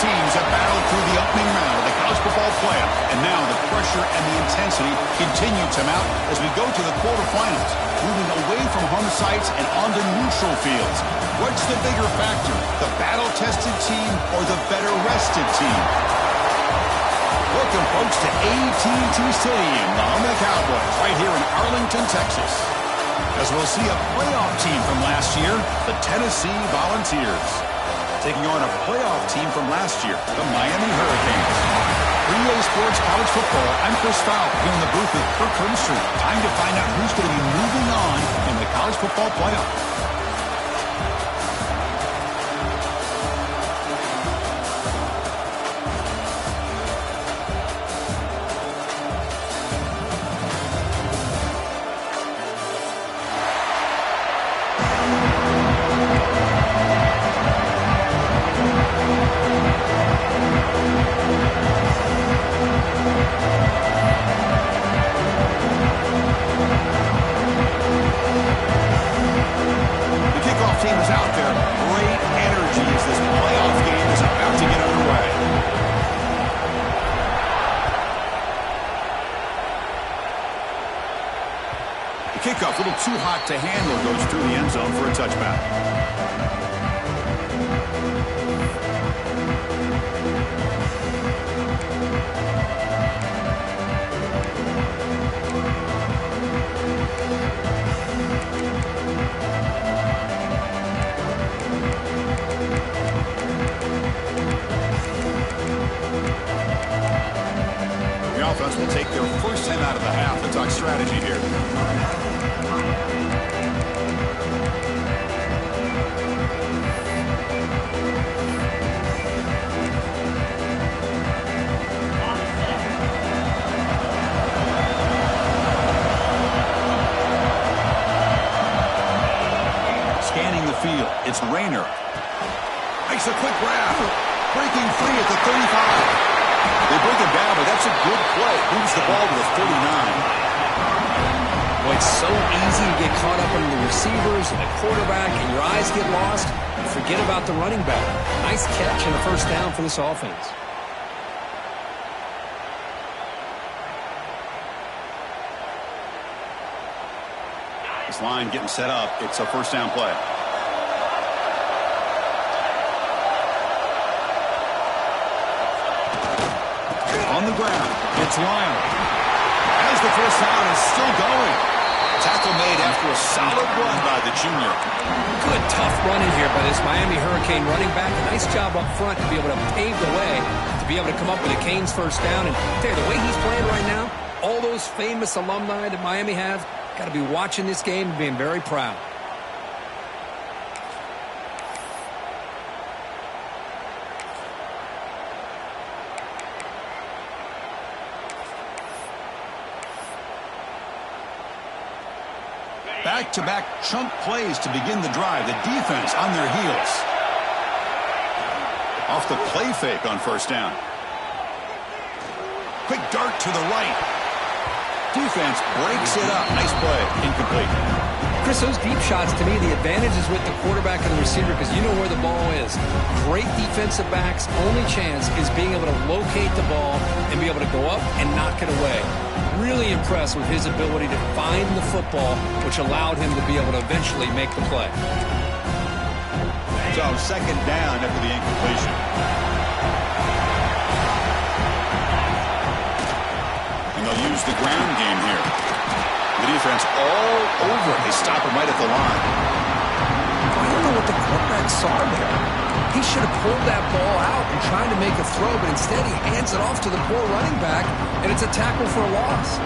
teams have battled through the opening round of the college football playoff, and now the pressure and the intensity continue to mount as we go to the quarterfinals, moving away from home sites and onto neutral fields. What's the bigger factor, the battle-tested team or the better-rested team? Welcome, folks, to AT&T Stadium, the home of the Cowboys, right here in Arlington, Texas. As we'll see a playoff team from last year, the Tennessee Volunteers, taking on a playoff team from last year, the Miami Hurricanes. For EA Sports College Football, I'm Chris Fowler, here in the booth with Kirk Herbstreit. Time to find out who's going to be moving on in the college football playoff. Kickoff, a little too hot to handle, goes through the end zone for a touchback. The offense will take their first 10 out of the half to talk strategy here. Field. It's Rayner. Makes a quick grab. Breaking free at the 35. They break him down, but that's a good play. Moves the ball to the 39. Well, it's so easy to get caught up in the receivers and the quarterback, and your eyes get lost. You forget about the running back. Nice catch and a first down for this offense. This line getting set up. It's a first down play. On the ground, it's Lyle. As the first down is still going. Tackle made after a solid run by the junior. Good, tough running here by this Miami Hurricane running back. A nice job up front to be able to pave the way, to be able to come up with a Canes first down. And tell you, the way he's playing right now, all those famous alumni that Miami have, got to be watching this game and being very proud. Back-to-back chunk plays to begin the drive. The defense on their heels. Off the play fake on first down. Quick dart to the right. Defense breaks it up. Nice play. Incomplete. Chris, those deep shots, to me, the advantage is with the quarterback and the receiver because you know where the ball is. Great defensive backs' only chance is being able to locate the ball and be able to go up and knock it away. Really impressed with his ability to find the football, which allowed him to be able to eventually make the play. So second down after the incompletion. And they'll use the ground game here. The defense all over it. They stop him right at the line. I don't know what the quarterback saw there. He should have pulled that ball out and tried to make a throw, but instead he hands it off to the poor running back, and it's a tackle for a loss.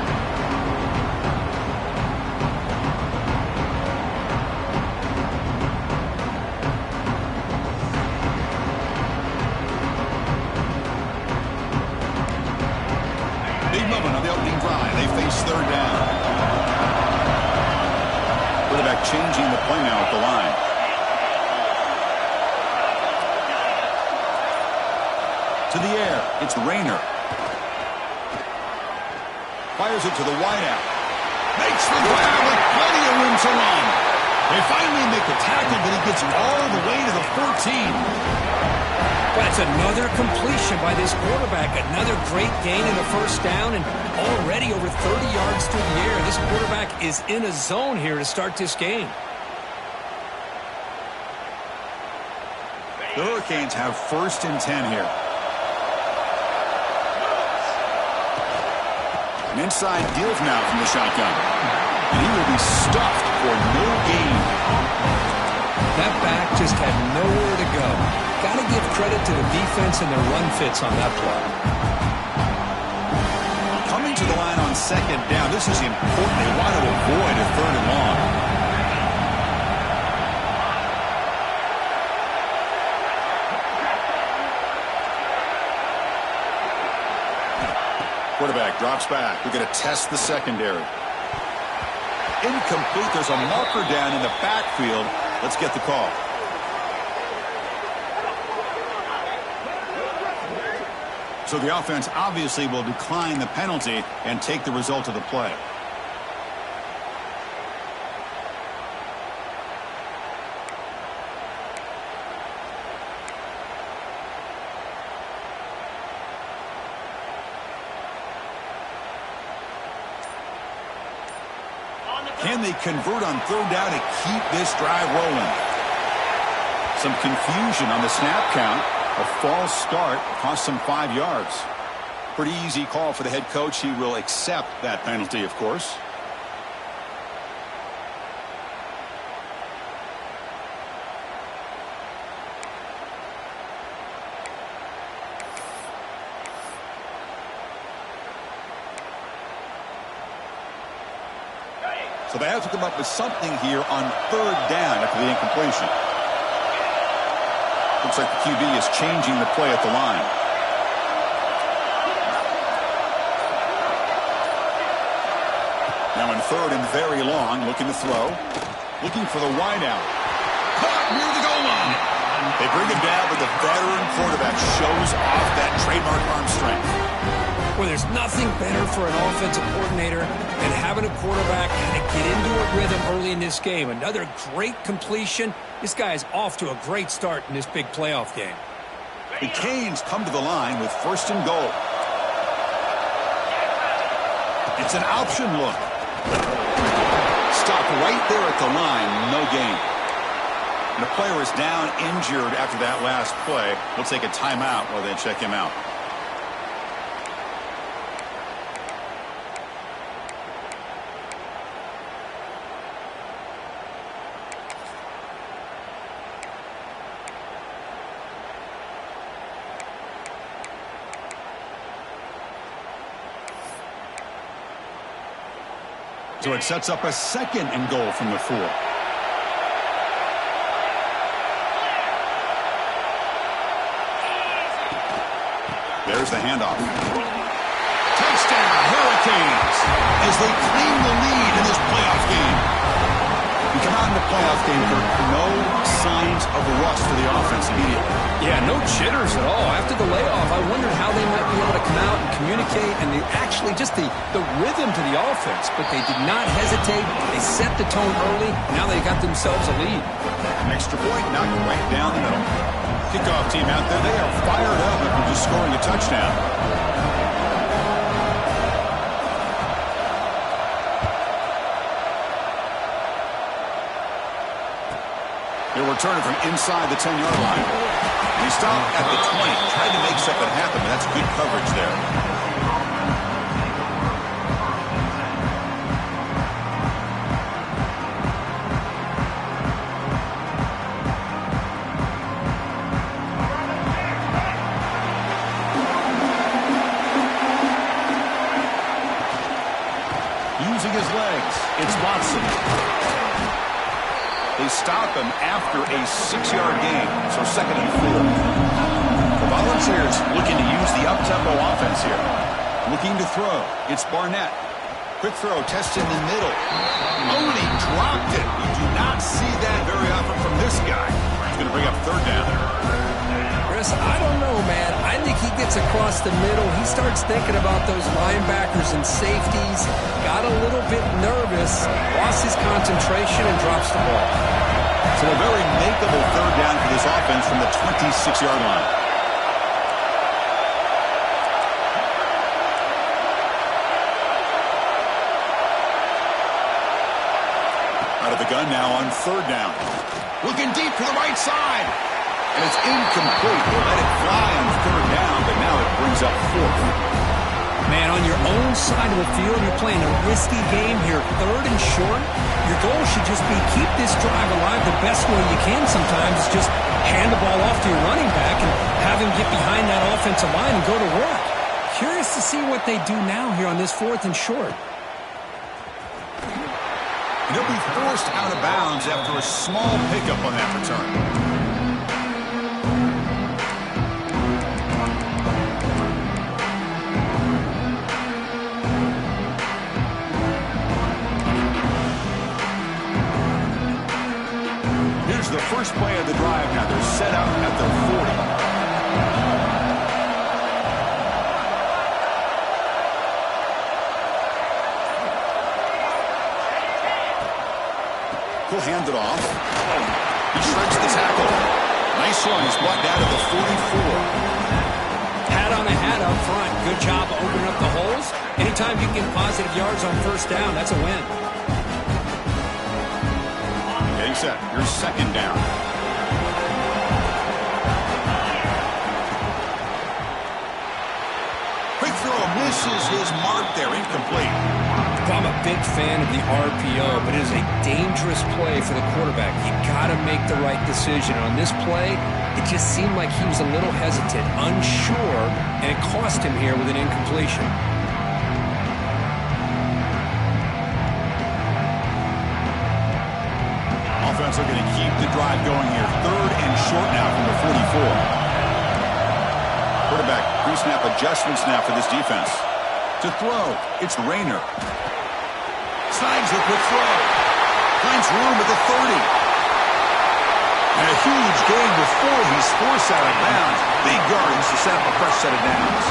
Big moment on the opening drive. They face third down. Quarterback changing the play now at the line. To the air, it's Rayner. Fires it to the wideout. Makes the grab with plenty of room to run. They finally make the tackle, but he gets all the way to the 14. Well, that's another completion by this quarterback. Another great gain in the first down, and already over 30 yards through the air. This quarterback is in a zone here to start this game. The Hurricanes have 1st and 10 here. An inside give now from the shotgun. And he will be stuffed for no gain. That back just had nowhere to go. Got to give credit to the defense and their run fits on that play. Coming to the line on 2nd down. This is important. They want to avoid a 3rd and long. Quarterback drops back. We're going to test the secondary. Incomplete. There's a marker down in the backfield. Let's get the call. So the offense obviously will decline the penalty and take the result of the play. Can they convert on 3rd down to keep this drive rolling? Some confusion on the snap count. A false start cost them 5 yards. Pretty easy call for the head coach. He will accept that penalty, of course. So they have to come up with something here on 3rd down after the incompletion. Looks like the QB is changing the play at the line. Now in 3rd and very long, looking to throw. Looking for the wideout. Caught near the goal line. They bring him down, but the veteran quarterback shows off that trademark arm strength. Well, there's nothing better for an offensive coordinator than having a quarterback kind of get into a rhythm early in this game. Another great completion. This guy is off to a great start in this big playoff game. The Canes come to the line with 1st and goal. It's an option look. Stop right there at the line. No gain. And the player is down injured after that last play. We'll take a timeout while they check him out. So it sets up a 2nd and goal from the 4. There's the handoff. Touchdown, Hurricanes, as they claim the lead in this playoff game. We come out in the playoff game, there are no signs of rust for the offense immediately. Yeah, no jitters at all. After the layoff, I wondered how they might be able to come out and communicate and actually just the rhythm to the offense. But they did not hesitate. They set the tone early. Now they got themselves a lead. An extra point knocked right down the middle. Kickoff team out there, they are fired up after just scoring a touchdown. They're returning from inside the 10-yard line. They stop at the 20, trying to make something happen, but that's good coverage there. Using his legs, it's Watson. They stop him after a 6-yard gain, so 2nd and 4. The Volunteers looking to use the up-tempo offense here. Looking to throw. It's Barnett. Quick throw, test in the middle. Oh, and he dropped it. You do not see that very often from this guy. He's going to bring up 3rd down. Chris, I don't know, man. I think he gets across the middle. He starts thinking about those linebackers and safeties. Got a little bit nervous, lost his concentration, and drops the ball. So a very makeable 3rd down for this offense from the 26-yard line. Out of the gun now on third down. Looking deep to the right side. And it's incomplete. They let it fly on third down, but now it brings up fourth. Man, on your own side of the field, you're playing a risky game here. Third and short. Your goal should just be keep this drive alive the best way you can sometimes. Is just hand the ball off to your running back and have him get behind that offensive line and go to work. Curious to see what they do now here on this fourth and short. He'll be forced out of bounds after a small pickup on that return. Here's the first play of the drive now. They're set up at their 40. He'll hand it off. He shreds the tackle. Nice run. He's brought down to the 44. Hat on a hat up front. Good job opening up the holes. Anytime you can get positive yards on first down, that's a win. Getting set. Here's second down. Quick throw misses his mark there. Incomplete. I'm a big fan of the RPO, but it is a dangerous play for the quarterback. You got to make the right decision. On this play, it just seemed like he was a little hesitant, unsure, and it cost him here with an incompletion. Offense looking to keep the drive going here. Third and short now from the 44. Quarterback pre-snap adjustments now for this defense. To throw, it's Rayner. Signs the quick throw. Finds room at the 30. And a huge gain before he's forced out of bounds. Big yardage to set up a fresh set of downs.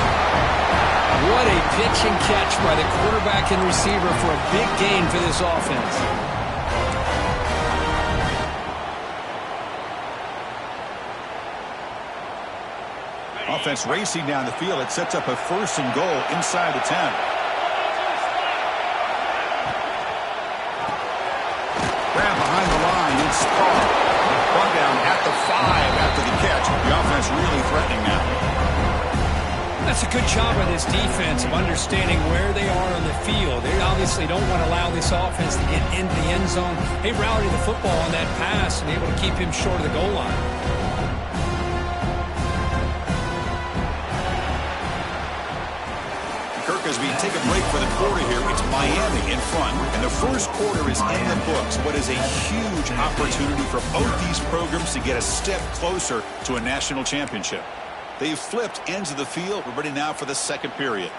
What a pitch and catch by the quarterback and receiver for a big gain for this offense. Offense racing down the field. It sets up a first and goal inside the 10. Grab behind the line. It's brought down at the 5 after the catch. The offense really threatening now. That's a good job by this defense of understanding where they are on the field. They obviously don't want to allow this offense to get into the end zone. They rallied the football on that pass and able to keep him short of the goal line. Kirk, as we take a break for the quarter here, it's Miami in front, and the first quarter is in the books. What is a huge opportunity for both these programs to get a step closer to a national championship. They've flipped ends of the field. We're ready now for the second period.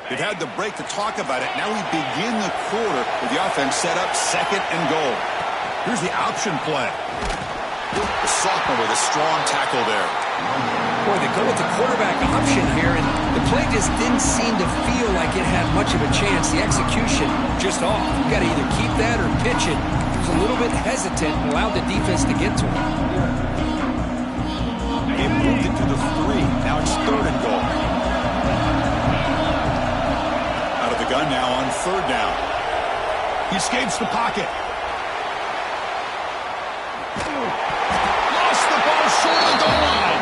They've had the break to talk about it. Now we begin the quarter with the offense set up second and goal. Here's the option play. The sophomore with a strong tackle there. Boy, they go with the quarterback option here, and the play just didn't seem to feel like it had much of a chance. The execution just off. You got to either keep that or pitch it. He was a little bit hesitant and allowed the defense to get to him. They moved it to the 3. Now it's third and goal. Gun now on third down. He escapes the pocket. Lost the ball short of the goal line.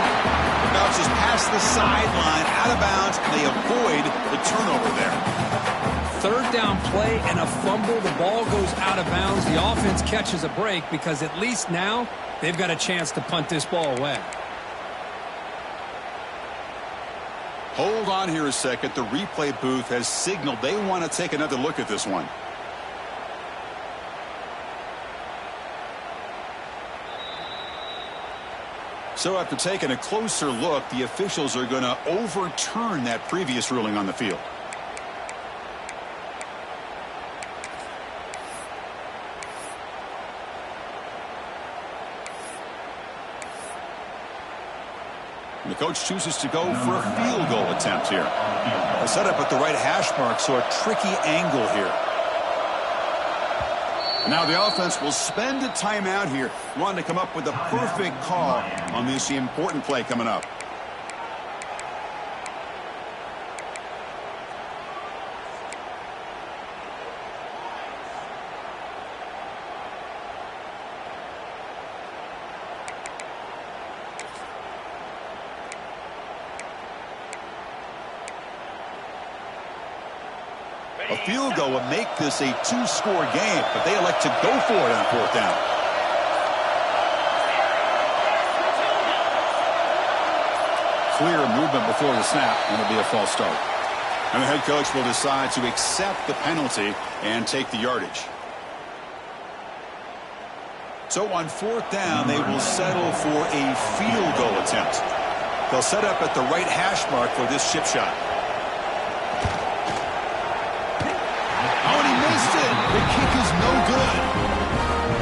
It bounces past the sideline, out of bounds, and they avoid the turnover there. Third down play and a fumble. The ball goes out of bounds. The offense catches a break because at least now they've got a chance to punt this ball away. Hold on here a second. The replay booth has signaled they want to take another look at this one. So after taking a closer look, the officials are going to overturn that previous ruling on the field. The coach chooses to go for a field goal attempt here. A setup at the right hash mark, so a tricky angle here. Now the offense will spend a timeout here, wanting to come up with the perfect call on this important play coming up. A field goal would make this a two-score game, but they elect to go for it on fourth down. Clear movement before the snap, and it'll be a false start. And the head coach will decide to accept the penalty and take the yardage. So on fourth down, they will settle for a field goal attempt. They'll set up at the right hash mark for this chip shot. The kick is no good.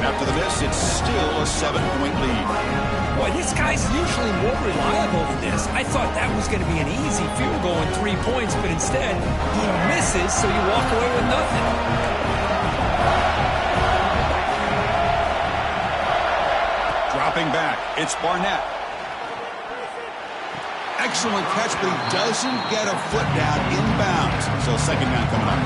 After the miss, it's still a 7-point lead. Boy, this guy's usually more reliable than this. I thought that was going to be an easy field goal and 3 points, but instead, he misses, so you walk away with nothing. Dropping back, it's Barnett. Excellent catch, but he doesn't get a foot down inbounds. So second down coming up.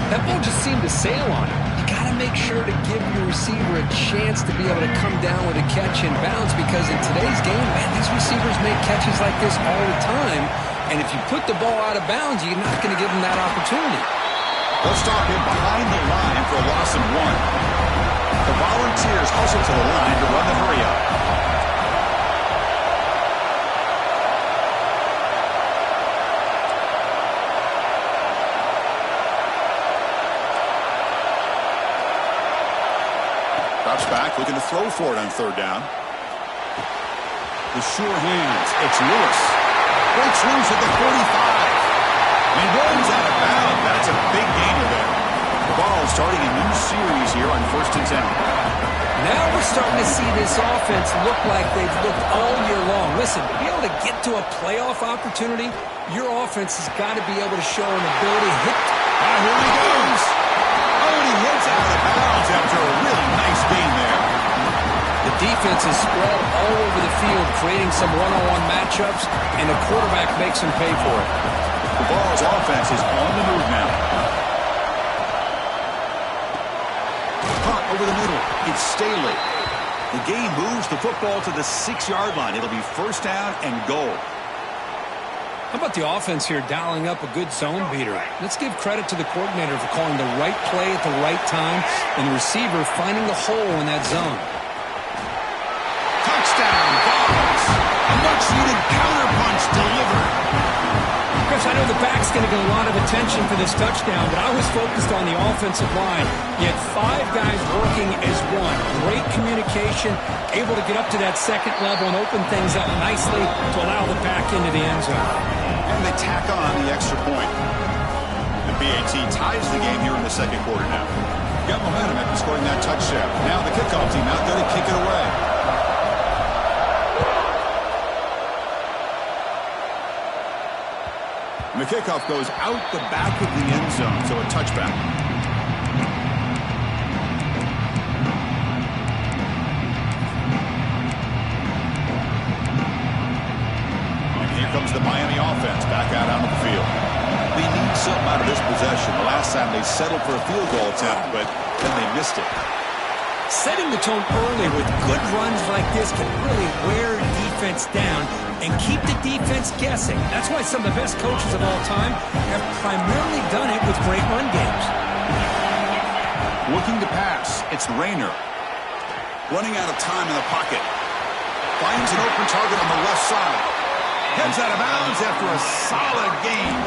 That ball just seemed to sail on him. You got to make sure to give your receiver a chance to be able to come down with a catch and bounce, because in today's game, man, these receivers make catches like this all the time. And if you put the ball out of bounds, you're not going to give them that opportunity. They'll stop him behind the line for a loss of 1. The Volunteers hustle to the line to run the hurry-up. Back, looking to throw for it on third down. The sure hands. It's Lewis. Breaks loose at the 45. And runs out of bounds. That's a big gainer there. The ball starting a new series here on 1st and 10. Now we're starting to see this offense look like they've looked all year long. Listen, to be able to get to a playoff opportunity, your offense has got to be able to show an ability to hit. Here he goes. Oh, and he hits out of bounds after a really nice gain there. The defense is spread all over the field, creating some one-on-one matchups, and the quarterback makes them pay for it. The Vols offense is on the move now. Caught over the middle. It's Staley. The game moves the football to the 6-yard line. It'll be first down and goal. How about the offense here dialing up a good zone beater? Let's give credit to the coordinator for calling the right play at the right time and the receiver finding the hole in that zone. Touchdown, Vols. A much-needed counterpunch delivered. Chris, I know the back's going to get a lot of attention for this touchdown, but I was focused on the offensive line. You had 5 guys working as one. Great communication, able to get up to that second level and open things up nicely to allow the back into the end zone. And they tack on the extra point. The BAT ties the game here in the second quarter now. Got momentum after scoring that touchdown. Now the kickoff team out there to kick it away. And the kickoff goes out the back of the end zone, so a touchback. And here comes the Miami offense back out onto the field. They need something out of this possession. The last time they settled for a field goal attempt, but then they missed it. Setting the tone early with good runs like this can really wear defense down and keep the defense guessing. That's why some of the best coaches of all time have primarily done it with great run games. Looking to pass, it's Rayner. Running out of time in the pocket. Finds an open target on the left side. Heads out of bounds after a solid game.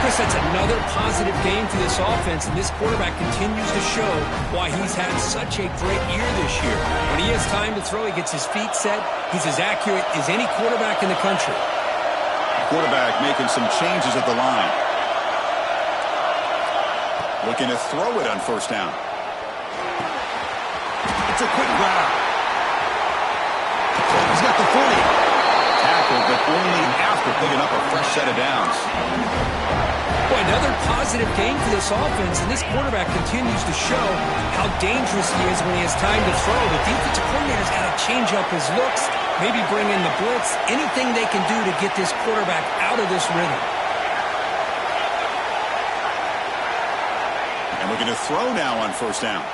Chris, that's another positive game for this offense, and this quarterback continues to show why he's had such a great year this year. When he has time to throw, he gets his feet set. He's as accurate as any quarterback in the country. Quarterback making some changes at the line. Looking to throw it on first down. It's a quick grab. He's got the 40. Tackled, but only after picking up a fresh set of downs. Boy, another positive game for this offense, and this quarterback continues to show how dangerous he is when he has time to throw. The defensive coordinator's got to change up his looks, maybe bring in the blitz, anything they can do to get this quarterback out of this rhythm. And looking to throw now on first down.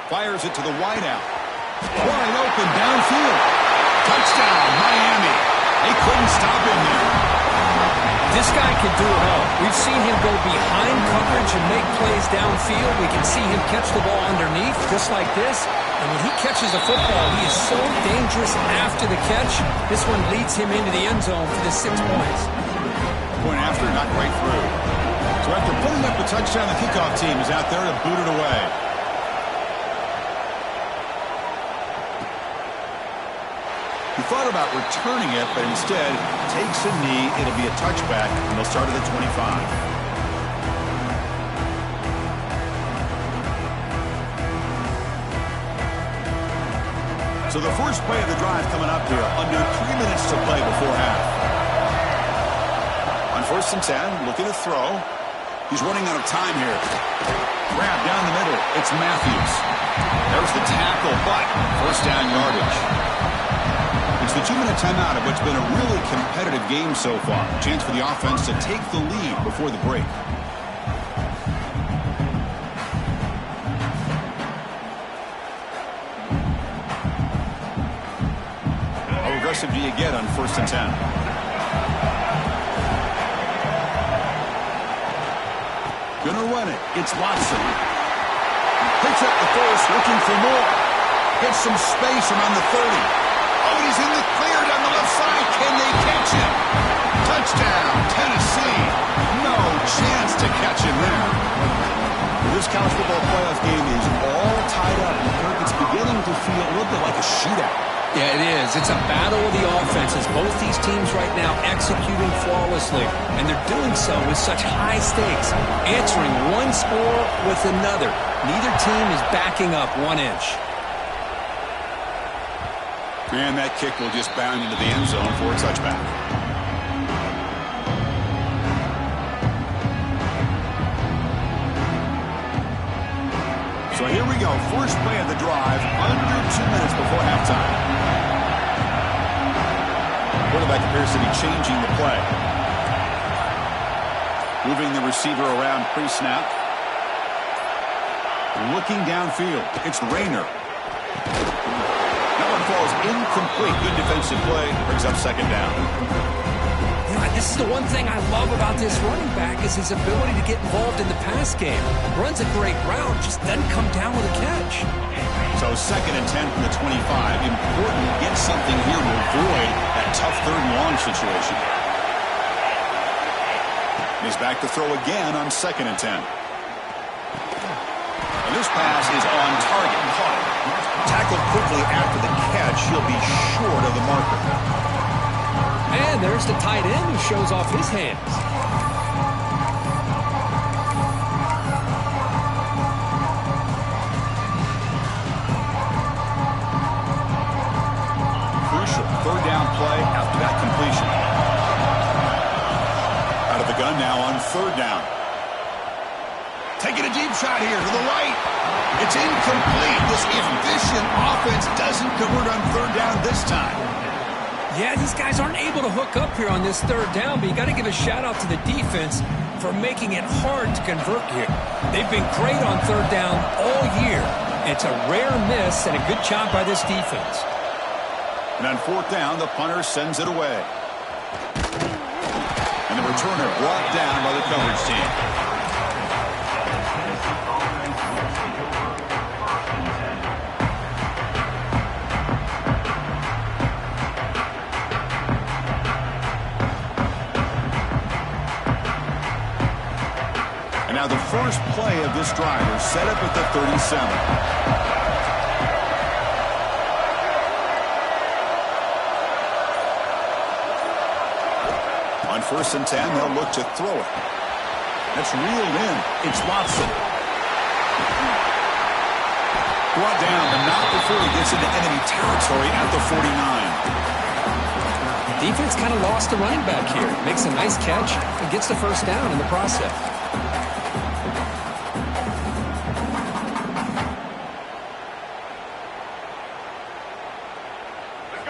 Fires it to the wideout. Wide open downfield. Touchdown, Miami. They couldn't stop him there. This guy can do it all. We've seen him go behind coverage and make plays downfield. We can see him catch the ball underneath, just like this. And when he catches the football, he is so dangerous after the catch. This one leads him into the end zone for the 6 points. Point after, not quite through. So after putting up a touchdown, the kickoff team is out there to boot it away. He thought about returning it, but instead takes a knee. It'll be a touchback, and they'll start at the 25. So the first play of the drive coming up here, under 3 minutes to play before half. On first and 10, looking to throw. He's running out of time here. Grab down the middle. It's Matthews. There's the tackle, but first down yardage. It's the 2-minute timeout of what's been a really competitive game so far. Chance for the offense to take the lead before the break. How aggressive do you get on first and 10? Gonna run it. It's Watson. Picks up the first, looking for more. Gets some space around the 30. Oh, he's in the clear down the left side. Can they catch him? Touchdown, Tennessee. No chance to catch him there. This college football playoff game is all tied up. Kirk, it's beginning to feel a little bit like a shootout. Yeah, it is. It's a battle of the offenses. Both these teams right now executing flawlessly, and they're doing so with such high stakes, answering one score with another. Neither team is backing up 1 inch. And that kick will just bound into the end zone for a touchback. So here we go. First play of the drive, under 2 minutes before halftime. Quarterback appears to be changing the play. Moving the receiver around pre-snap. Looking downfield. It's Rayner. That one falls incomplete. Good defensive play. Brings up second down. This is the one thing I love about this running back is his ability to get involved in the pass game. Runs a great route, just doesn't come down with a catch. So second and 10 from the 25. Important to get something here to avoid that tough third and long situation. He's back to throw again on second and 10. And this pass is on target. Caught. Tackled quickly after the catch. He'll be short of the marker. And there's the tight end who shows off his hands. Crucial third down play after that completion. Out of the gun now on third down. Taking a deep shot here to the right. It's incomplete. This efficient offense doesn't convert on third down this time. Yeah, these guys aren't able to hook up here on this third down, but you got to give a shout-out to the defense for making it hard to convert here. They've been great on third down all year. It's a rare miss and a good job by this defense. And on fourth down, the punter sends it away. And the returner brought down by the coverage team. Now the first play of this drive is set up at the 37. On first and 10, they'll look to throw it. That's reeled in. It's Watson. Brought down, but not before he gets into enemy territory at the 49. defense kind of lost the running back here. Makes a nice catch and gets the first down in the process.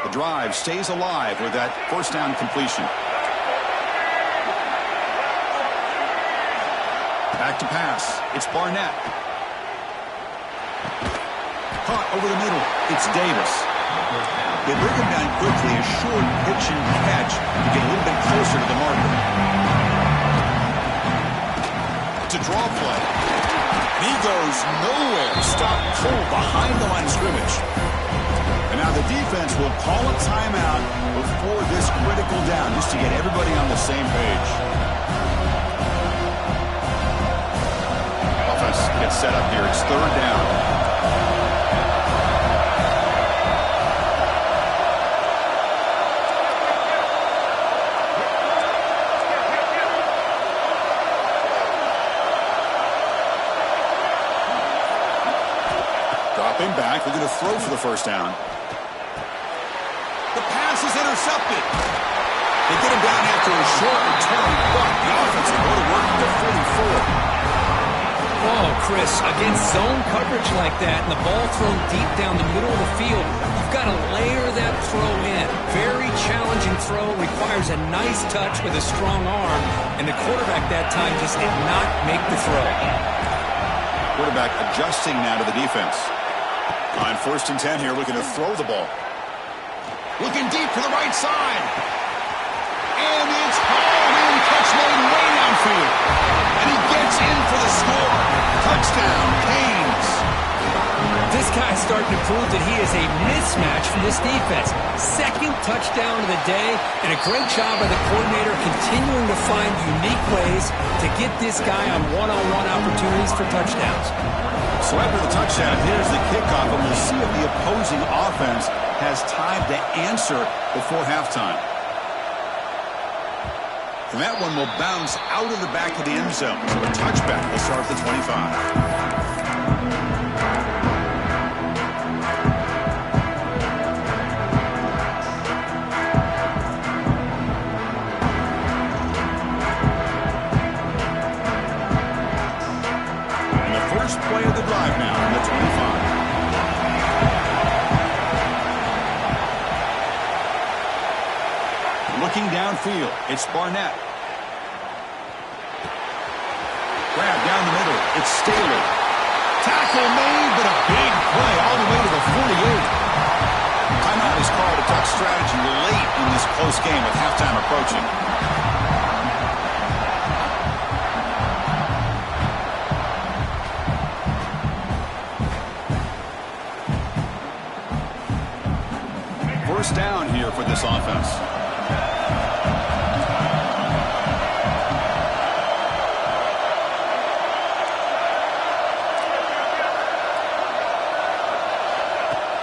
The drive stays alive with that first down completion. Back to pass. It's Barnett. Caught over the middle. It's Davis. They bring him down quickly. A short pitch and catch to get a little bit closer to the marker. It's a draw play. He goes nowhere. Stop cold behind the line of scrimmage. And now the defense will call a timeout before this critical down just to get everybody on the same page. Offense gets set up here. It's third down. Back, we're going to throw for the first down. The pass is intercepted. They get him down after a short return, but the offense will go to work to 44. Oh, Chris, against zone coverage like that and the ball thrown deep down the middle of the field, you've got to layer that throw in. Very challenging throw, requires a nice touch with a strong arm, and the quarterback that time just did not make the throw. Quarterback adjusting now to the defense. On first and 10 here, looking to throw the ball. Looking deep to the right side. And it's hauled in, catch made way downfield. And he gets in for the score. Touchdown, Canes. This guy's starting to prove that he is a mismatch for this defense. Second touchdown of the day, and a great job by the coordinator continuing to find unique ways to get this guy on one-on-one opportunities for touchdowns. So after the touchdown, here's the kickoff, and we'll see if the opposing offense has time to answer before halftime. And that one will bounce out of the back of the end zone. So a touchback will start at the 25. Play of the drive now on the 25. Looking downfield, it's Barnett. Grab down the middle, it's Staley. Tackle made, but a big play all the way to the 48. Timeout is called. A tough strategy late in this close game with halftime approaching. First down here for this offense.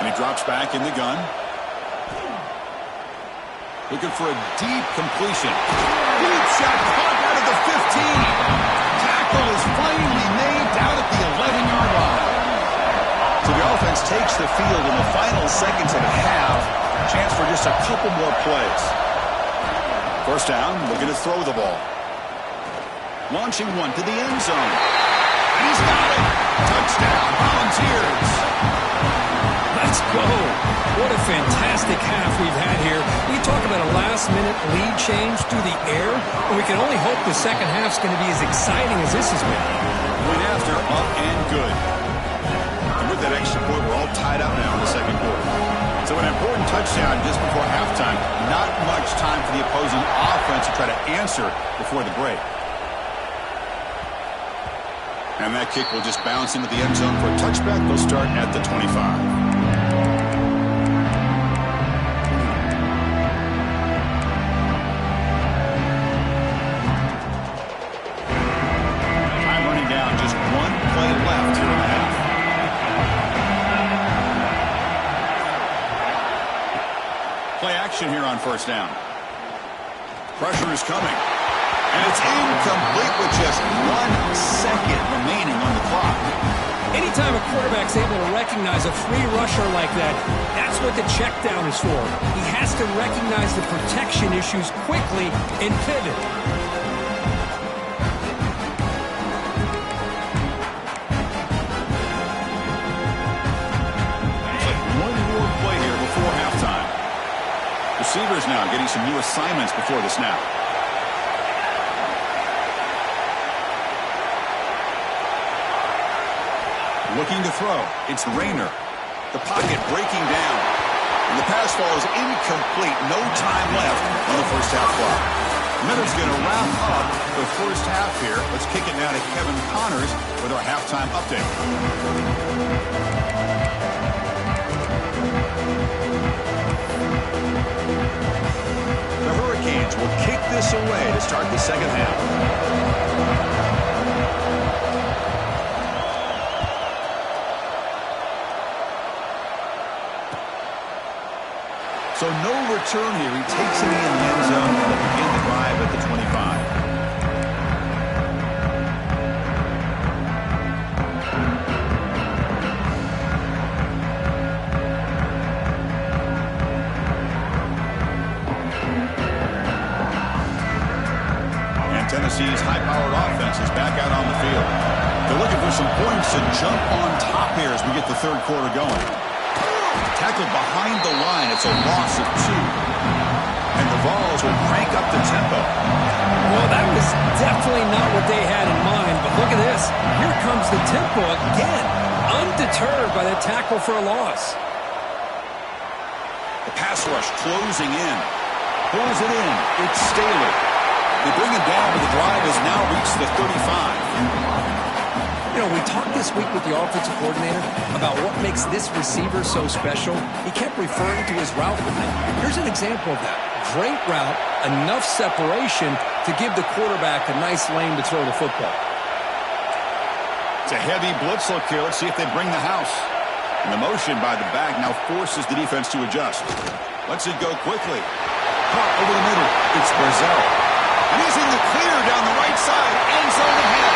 And he drops back in the gun. Looking for a deep completion. Deep shot caught out of the 15. Tackle is finally made down at the 11-yard line. So the offense takes the field in the final seconds of the half. Chance for just a couple more plays. First down, looking to throw the ball. Launching one to the end zone. And he's got it. Touchdown, Volunteers. Let's go. What a fantastic half we've had here. We talk about a last-minute lead change through the air, and we can only hope the second half's going to be as exciting as this has been. Point after, up and good. And with that extra point, we're all tied up now in the second quarter. So an important touchdown just before halftime. Not much time for the opposing offense to try to answer before the break. And that kick will just bounce into the end zone for a touchback. They'll start at the 25. Here on first down. Pressure is coming. And it's incomplete with just 1 second remaining on the clock. Anytime a quarterback's able to recognize a free rusher like that, that's what the check down is for. He has to recognize the protection issues quickly and pivot. It's like one more play here before halftime. Receivers now getting some new assignments before the snap. Looking to throw. It's Rayner. The pocket breaking down. And the pass falls incomplete. No time left on the first half clock. Miller's going to wrap up the first half here. Let's kick it now to Kevin Connors with our halftime update. The Hurricanes will kick this away to start the second half. So no return here. He takes it in the end zone and will begin the drive at the 25. And Tennessee's high-powered offense is back out on the field. They're looking for some points to jump on top here as we get the third quarter going. Tackled behind the line. It's a loss of 2. And the Vols will crank up the tempo. Well, that was definitely not what they had in mind, but look at this. Here comes the tempo again, undeterred by the tackle for a loss. The pass rush closing in. Pulls it in. It's Staley. They bring it down, but the drive has now reached the 35. You know, we talked this week with the offensive coordinator about what makes this receiver so special. He kept referring to his route line. Here's an example of that. Great route, enough separation to give the quarterback a nice lane to throw the football. It's a heavy blitz look here. Let's see if they bring the house. And the motion by the back now forces the defense to adjust. Lets it go quickly. Caught over the middle. It's Brazel. And he's in the clear down the right side. End zone ahead.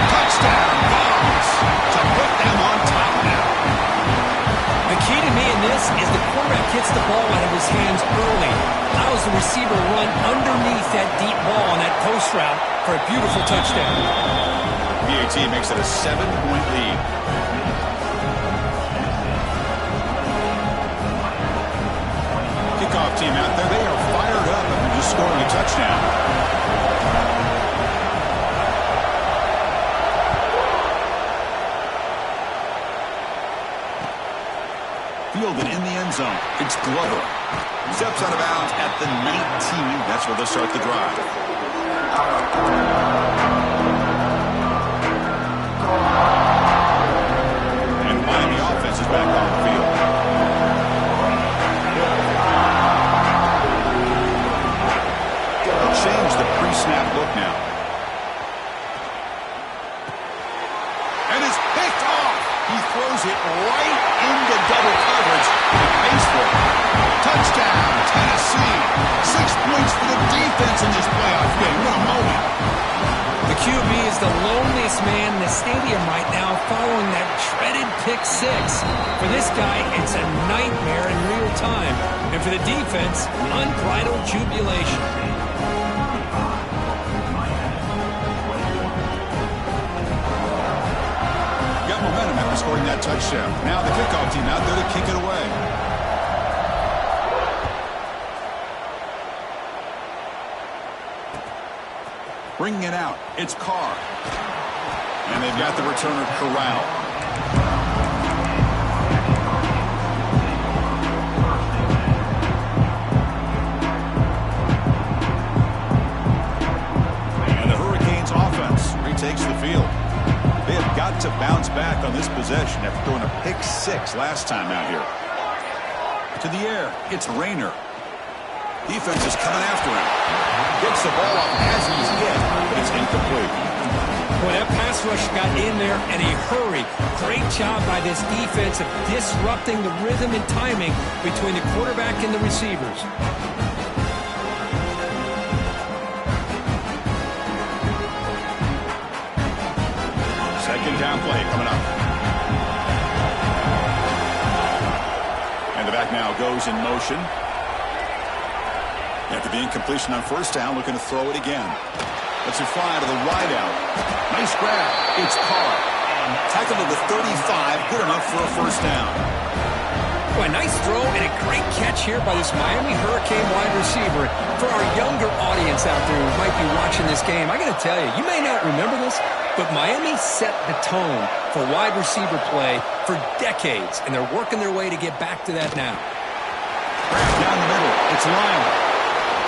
Touchdown, Vols, to put them on top now. The key to me in this is the quarterback gets the ball out of his hands early. Allows the receiver to run underneath that deep ball on that post route for a beautiful touchdown. PAT makes it a 7-point lead. Kickoff team out there. They are fired up after just scoring a touchdown. Fielded in the end zone. It's Glover. Steps out of bounds at the 19. That's where they'll start the drive. And the Miami offense is back on the field. They'll change the pre-snap look now. And it's picked off. He throws it right into double coverage. And pays for it. Touchdown, Tennessee. 6 points for the defense in this playoff game. What a moment. The QB is the loneliest man in the stadium right now following that dreaded pick 6. For this guy, it's a nightmare in real time. And for the defense, unbridled jubilation. Momentum after scoring that touchdown. Now the kickoff team out there to kick it away. Bringing it out. It's Carr. And they've got the returner Corral. And the Hurricanes offense retakes the field. They have got to bounce back on this possession after throwing a pick 6 last time out here. To the air, it's Rayner. Defense is coming after him. Gets the ball off as he's hit, but it's incomplete. Boy, that pass rush got in there in a hurry. Great job by this defense of disrupting the rhythm and timing between the quarterback and the receivers. Second down play coming up. goes in motion. After the incompletion on first down, looking to throw it again. Lets it fly to the wideout. Nice grab. It's caught. Tackled to the 35. Good enough for a first down. Boy, nice throw and a great catch here by this Miami Hurricane wide receiver. For our younger audience out there who might be watching this game, I got to tell you, you may not remember this, but Miami set the tone for wide receiver play for decades, and they're working their way to get back to that now. Down the middle, it's Lyle.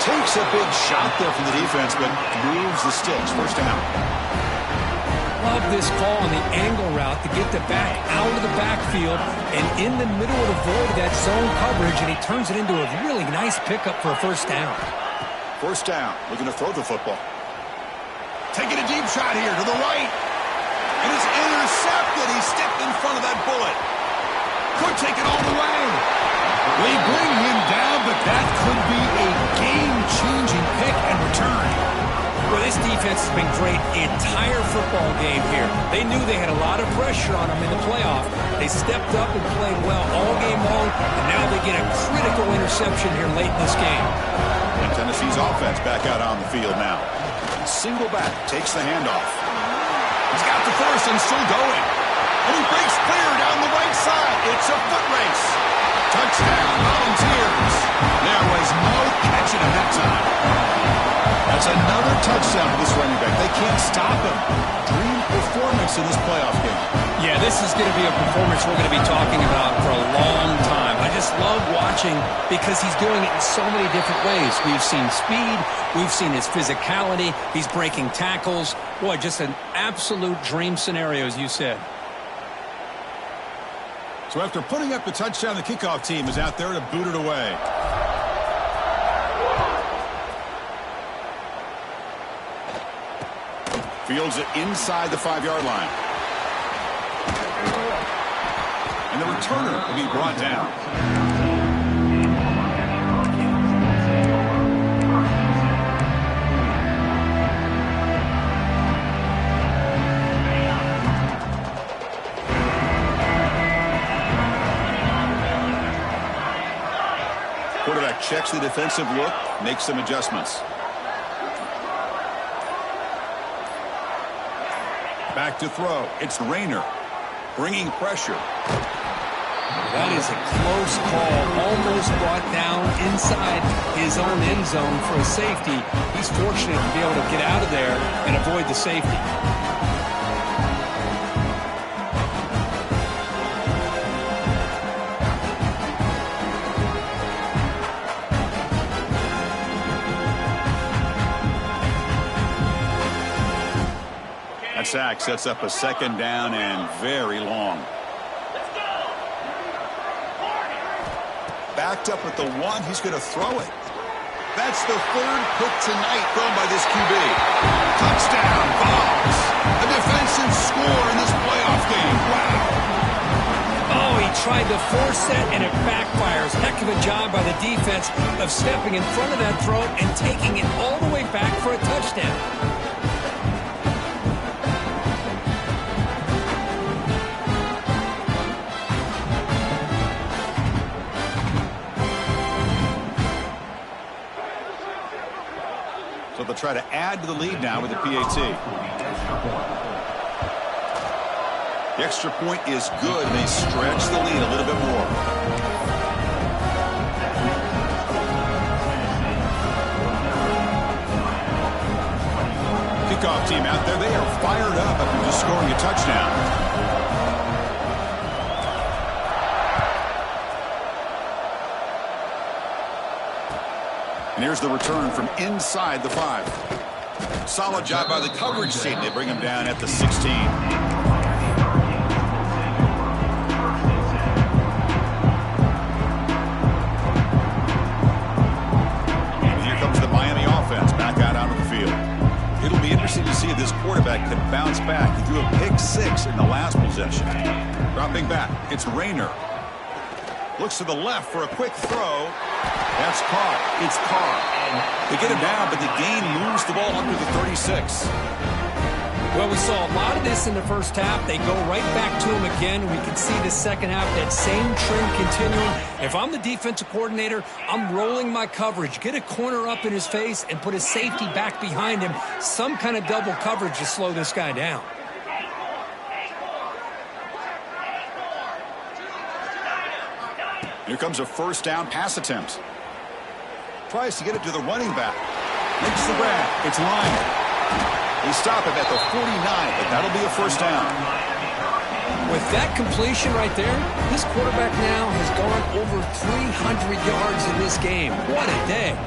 Takes a big shot there from the defense, but moves the sticks. First down. Love this call on the angle route to get the back out of the backfield and in the middle of the void of that zone coverage, and he turns it into a really nice pickup for a first down. First down, looking to throw the football. Taking a deep shot here to the right. And it's intercepted. He stepped in front of that bullet. Could take it all the way. They bring him down, but that could be a game-changing pick and return. Well, this defense has been great the entire football game here. They knew they had a lot of pressure on them in the playoff. They stepped up and played well all game long, and now they get a critical interception here late in this game. And Tennessee's offense back out on the field now. Single back, takes the handoff. He's got the first and still going. And he breaks clear down the right side. It's a foot race. Touchdown, Volunteers. There was no catching him that time. That's another touchdown for this running back. They can't stop him. Dream performance in this playoff game. Yeah, this is going to be a performance we're going to be talking about for a long time. I just love watching because he's doing it in so many different ways. We've seen speed. We've seen his physicality. He's breaking tackles. Boy, just an absolute dream scenario, as you said. So after putting up the touchdown, the kickoff team is out there to boot it away. Fields it inside the 5-yard line. And the returner will be brought down. Quarterback checks the defensive look, makes some adjustments. Back to throw. It's Rayner bringing pressure. That is a close call. Almost brought down inside his own end zone for a safety. He's fortunate to be able to get out of there and avoid the safety. That sack sets up a second down and very long. Backed up at the 1. He's going to throw it. That's the third pick tonight thrown by this QB. Touchdown, Vols. A defensive score in this playoff game. Wow. Oh, he tried to force that, and it backfires. Heck of a job by the defense of stepping in front of that throw and taking it all the way back for a touchdown. So they'll try to add to the lead now with the PAT. The extra point is good, and they stretch the lead a little bit more. Kickoff team out there, they are fired up after just scoring a touchdown. And here's the return from inside the 5. Solid job by the coverage team. They bring him down at the 16. And here comes the Miami offense back out onto the field. It'll be interesting to see if this quarterback can bounce back. He threw a pick-6 in the last possession. Dropping back, it's Rayner. Looks to the left for a quick throw. That's caught. It's Carr. They get him down, but the gain moves the ball up to the 36. Well, we saw a lot of this in the first half. They go right back to him again. We can see the second half, that same trend continuing. If I'm the defensive coordinator, I'm rolling my coverage. Get a corner up in his face and put a safety back behind him. Some kind of double coverage to slow this guy down. Here comes a first down pass attempt. Tries to get it to the running back. Makes the grab. It's Lyon. They stop it at the 49, but that'll be a first down. With that completion right there, this quarterback now has gone over 300 yards in this game. What a day.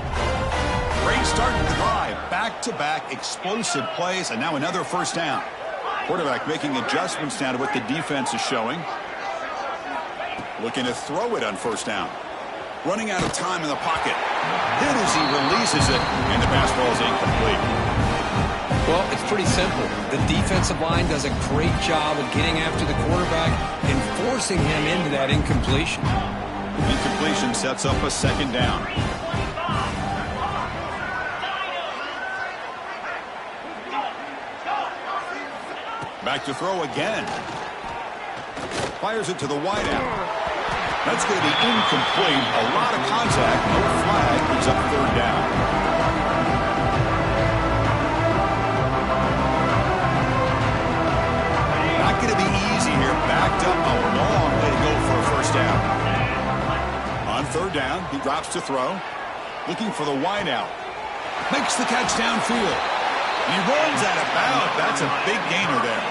Great start to the drive. Back-to-back explosive plays, and now another first down. Quarterback making adjustments now to what the defense is showing. Looking to throw it on first down. Running out of time in the pocket. Hit as he releases it, and the pass ball is incomplete. Well, it's pretty simple. The defensive line does a great job of getting after the quarterback and forcing him into that incompletion. Incompletion sets up a second down. Back to throw again. Fires it to the wideout. That's going to be incomplete. A lot of contact. No flag. Brings up third down. Not going to be easy here. Backed up a long way to go for a first down. On third down, he drops to throw. Looking for the wideout. Makes the catch downfield. And he runs out of bounds. That's a big gainer there.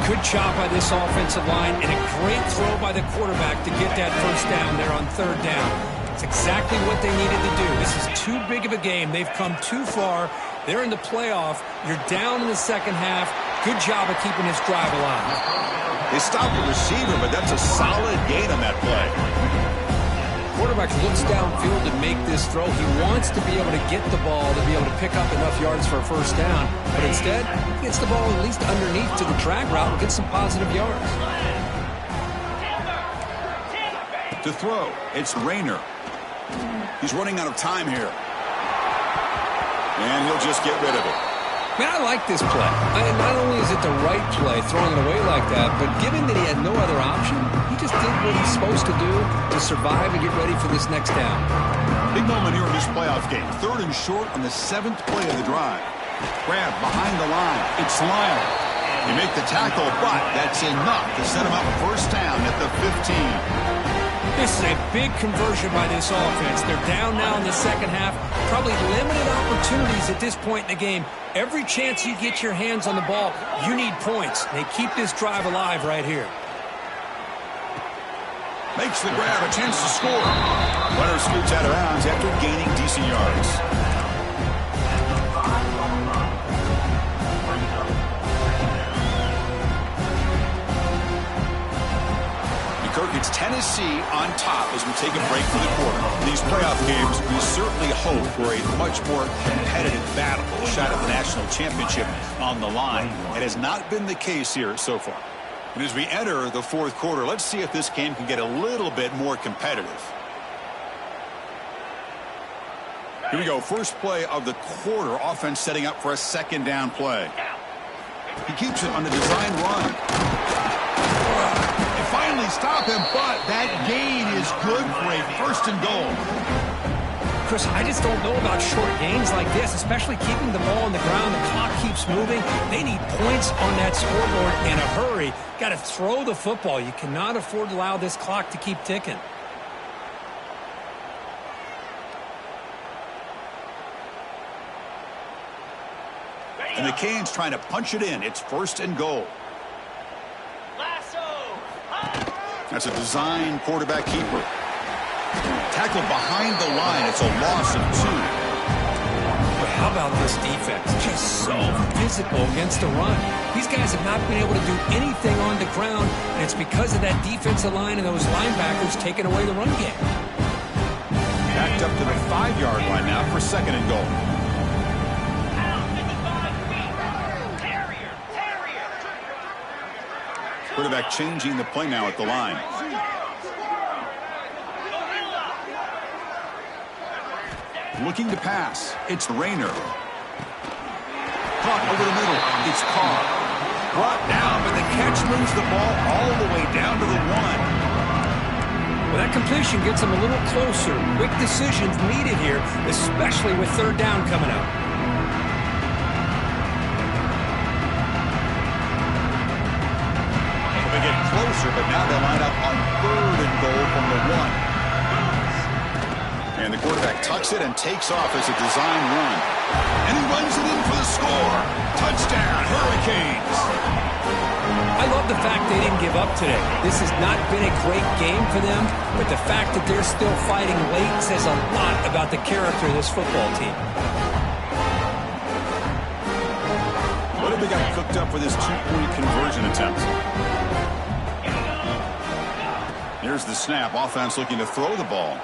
Good job by this offensive line and a great throw by the quarterback to get that first down there on third down. It's exactly what they needed to do. This is too big of a game. They've come too far. They're in the playoff. You're down in the second half. Good job of keeping this drive alive. They stopped the receiver, but that's a solid gain on that play. Quarterback looks downfield to make this throw. He wants to be able to get the ball to be able to pick up enough yards for a first down. But instead, he gets the ball at least underneath to the drag route and gets some positive yards. To throw, it's Rayner. He's running out of time here. And he'll just get rid of it. Man, I like this play. Not only is it the right play, throwing it away like that, but given that he had no other option, he just did what he's supposed to do to survive and get ready for this next down. Big moment here in this playoff game. Third and short on the 7th play of the drive. Grab behind the line. It's Lyon. They make the tackle, but that's enough to set him up first down at the 15. This is a big conversion by this offense. They're down now in the second half. Probably limited opportunities at this point in the game. Every chance you get your hands on the ball, you need points. They keep this drive alive right here. Makes the grab, a chance to score. Runner scoots out of bounds after gaining decent yards. Kirk, it's Tennessee on top as we take a break for the quarter. In these playoff games, we certainly hope for a much more competitive battle, a shot at the national championship on the line. It has not been the case here so far. And as we enter the fourth quarter, let's see if this game can get a little bit more competitive. Here we go. First play of the quarter. Offense setting up for a second down play. He keeps it on the design run. Finally stop him, but that gain is good for a first and goal. Chris, I just don't know about short gains like this, especially keeping the ball on the ground. The clock keeps moving. They need points on that scoreboard in a hurry. Got to throw the football. You cannot afford to allow this clock to keep ticking. And the Canes trying to punch it in. It's first and goal. That's a design quarterback keeper. Tackled behind the line. It's a loss of 2. But how about this defense? Just so physical against the run. These guys have not been able to do anything on the ground, and it's because of that defensive line and those linebackers taking away the run game. Backed up to the 5-yard line now for second and goal. Quarterback changing the play now at the line. Looking to pass. It's Rayner. caught over the middle. It's Carr. Brought down, but the catch moves the ball all the way down to the 1. Well, that completion gets them a little closer. Quick decisions needed here, especially with third down coming up. They get closer, but now they line up on 3rd and goal from the 1. And the quarterback tucks it and takes off as a design run. And he runs it in for the score. Touchdown, Hurricanes. I love the fact they didn't give up today. This has not been a great game for them, but the fact that they're still fighting late says a lot about the character of this football team. What have they got cooked up for this 2-point conversion attempt? Here's the snap. Offense looking to throw the ball.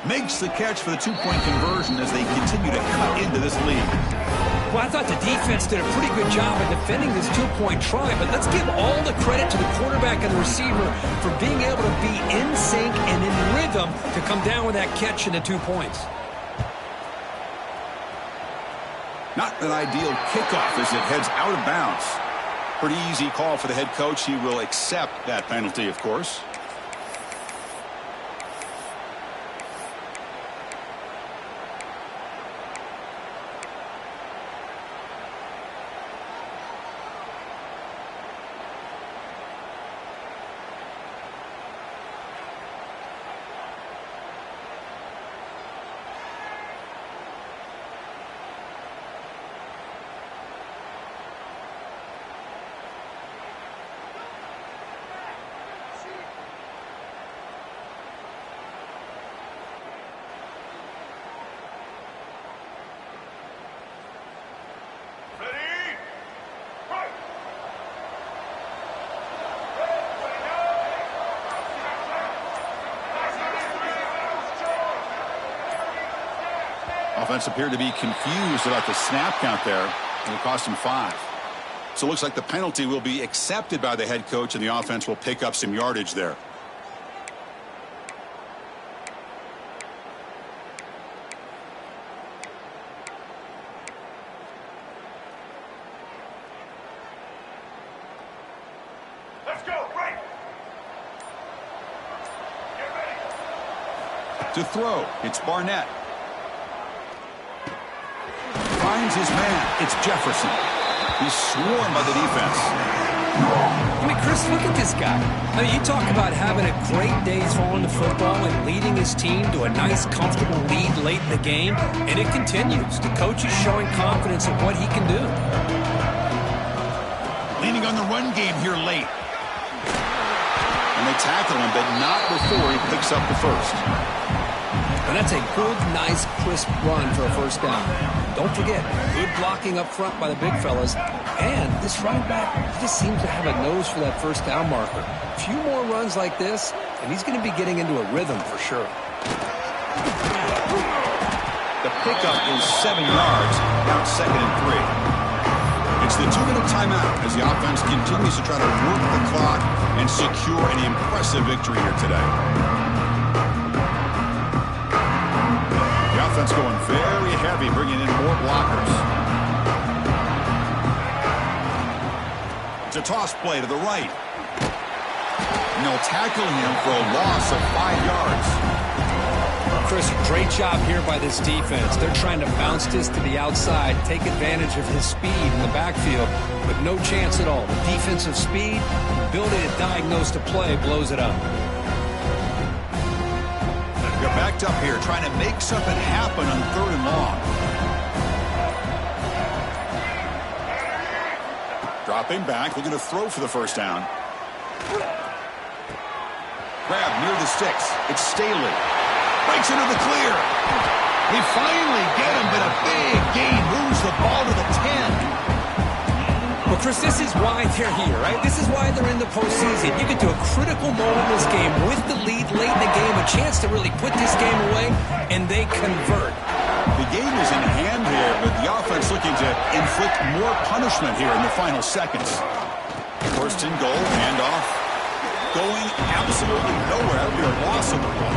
Makes the catch for the 2-point conversion as they continue to cut into this lead. Well, I thought the defense did a pretty good job of defending this 2-point try, but let's give all the credit to the quarterback and the receiver for being able to be in sync and in rhythm to come down with that catch and the 2 points. Not an ideal kickoff as it heads out of bounds. Pretty easy call for the head coach. He will accept that penalty, of course. Offense appeared to be confused about the snap count there, and it cost him 5. So it looks like the penalty will be accepted by the head coach, and the offense will pick up some yardage there. Let's go, right. Get ready. To throw, it's Barnett. Finds his man. It's Jefferson. He's swarmed by the defense. I mean, Chris, look at this guy. I mean, you talk about having a great day throwing the football and leading his team to a nice, comfortable lead late in the game, and it continues. The coach is showing confidence in what he can do. Leaning on the run game here late. And they tackle him, but not before he picks up the first. And that's a good, nice, crisp run for a first down. Don't forget, good blocking up front by the big fellas. And this running back, he just seems to have a nose for that first down marker. A few more runs like this, and he's going to be getting into a rhythm for sure. The pickup is 7 yards, now 2nd and 3. It's the 2-minute timeout as the offense continues to try to work the clock and secure an impressive victory here today. The offense going very heavy, bringing in more blockers. It's a toss play to the right. And they'll tackle him for a loss of 5 yards. Chris, great job here by this defense. They're trying to bounce this to the outside, take advantage of his speed in the backfield, but no chance at all. The defensive speed, ability to diagnose the play, blows it up. They're backed up here, trying to make something happen on 3rd and long. Dropping back, looking to throw for the first down. Grab near the sticks. It's Staley. Breaks into the clear. They finally get him, but a big gain moves the ball to the 10. Well, Chris, this is why they're here, right? This is why they're in the postseason. You get to a critical moment in this game with the lead late in the game, a chance to really put this game away, and they convert. The game is in hand here, but the offense looking to inflict more punishment here in the final seconds. First and goal, handoff. Going absolutely nowhere. That would be a loss of the ball.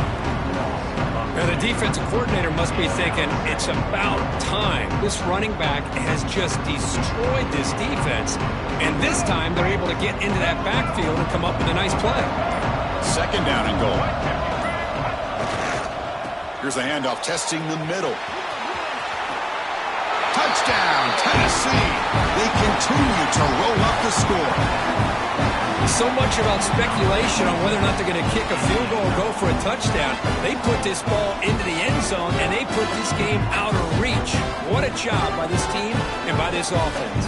Now, the defensive coordinator must be thinking, it's about time. This running back has just destroyed this defense, and this time they're able to get into that backfield and come up with a nice play. Second down and goal. Here's a handoff testing the middle. Touchdown, Tennessee. They continue to roll up the score. So much about speculation on whether or not they're going to kick a field goal or go for a touchdown. They put this ball into the end zone, and they put this game out of reach. What a job by this team and by this offense.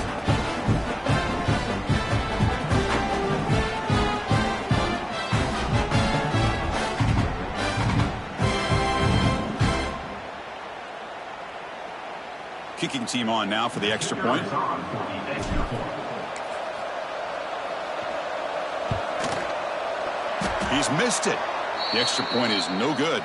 Kicking team on now for the extra point. He's missed it. The extra point is no good.